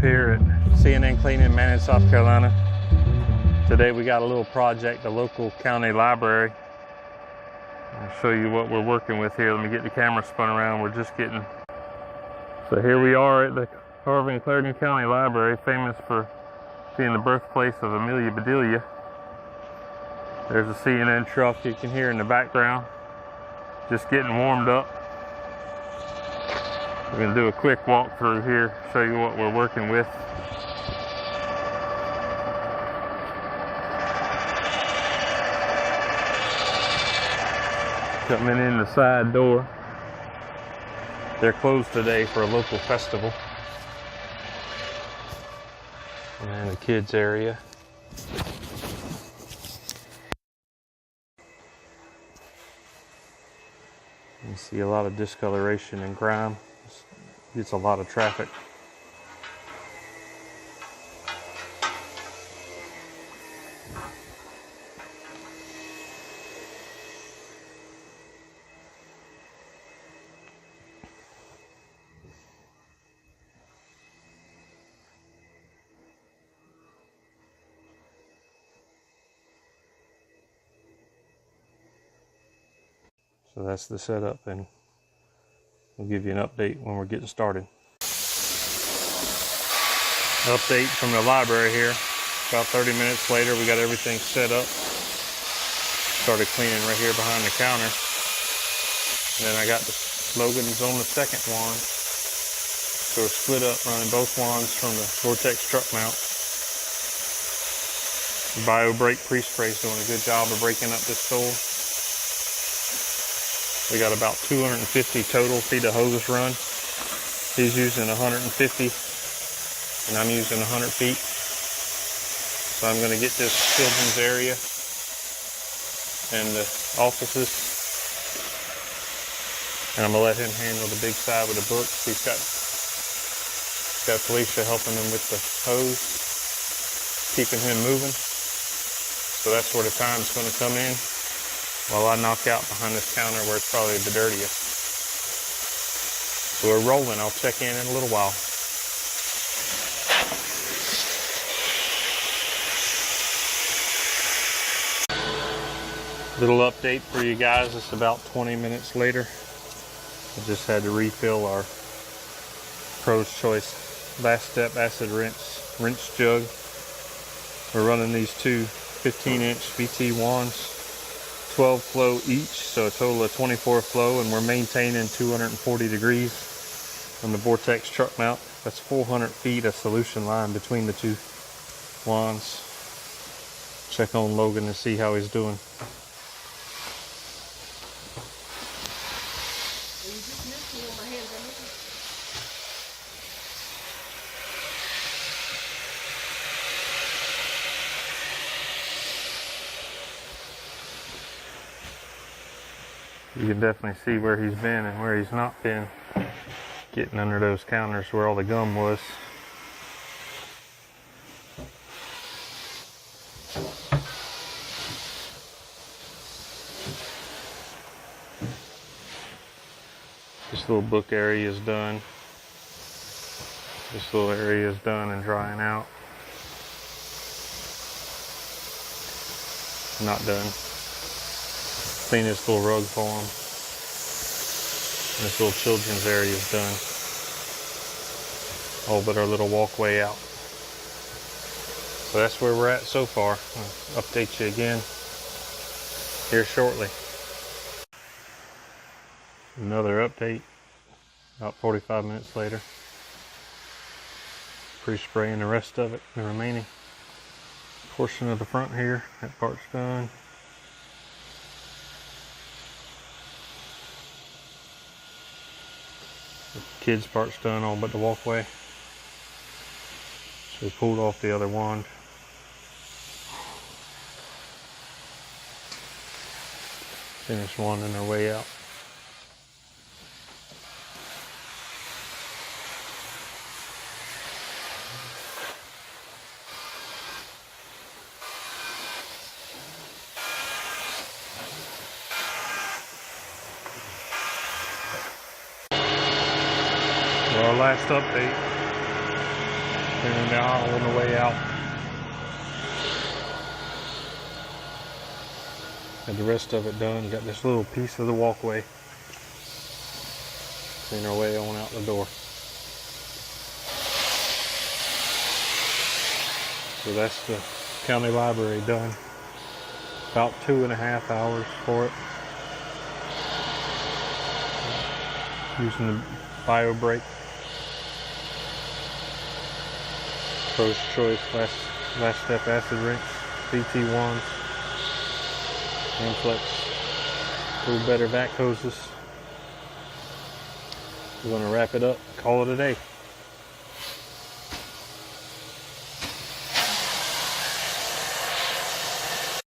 here at C&N Cleaning in Manning, South Carolina. Today we got a little project, the local county library. I'll show you what we're working with here. Let me get the camera spun around. We're just getting... So here we are at the Harvey and Clarendon County Library, famous for being the birthplace of Amelia Bedelia. There's a C&N truck you can hear in the background, just getting warmed up. We're going to do a quick walkthrough here, show you what we're working with. Coming in the side door. They're closed today for a local festival. And the kids area. You see a lot of discoloration and grime. Gets a lot of traffic. So that's the setup, and we'll give you an update when we're getting started. Update from the library here. About 30 minutes later, we got everything set up. Started cleaning right here behind the counter. And then I got the Logan's on the second wand. So we're split up running both wands from the Vortex truck mount. Bio Brake pre-spray is doing a good job of breaking up this sole. We got about 250 total feet of hose run. He's using 150 and I'm using 100 feet. So I'm going to get this children's area and the offices, and I'm going to let him handle the big side with the books. He's got Felicia helping him with the hose, keeping him moving. So that's where the time's going to come in, while I knock out behind this counter where it's probably the dirtiest. So we're rolling. I'll check in a little while. Little update for you guys. It's about 20 minutes later. I just had to refill our Pro's Choice Last Step Acid rinse jug. We're running these two 15-inch VT wands. 12 flow each, so a total of 24 flow, and we're maintaining 240 degrees on the Vortex truck mount. That's 400 feet of solution line between the two wands. Check on Logan and see how he's doing. You can definitely see where he's been and where he's not been. Getting under those counters where all the gum was. This little book area is done. This little area is done and drying out. Not done. Clean this little rug for him. This little children's area is done. All but our little walkway out. So that's where we're at so far. I'll update you again here shortly. Another update about 45 minutes later. Pre-spraying the rest of it, the remaining portion of the front here. That part's done. The kids' part's done, all but the walkway. So we pulled off the other wand. Finished wanding our way out. Our last update. Cleaning the aisle on the way out. Got the rest of it done. Got this little piece of the walkway. Clean our way on out the door. So that's the county library done. About 2.5 hours for it. Using the bio brake. Pro's choice last step acid rinse. BT1s. Amflex. Little better vac hoses. We're going to wrap it up. Call it a day.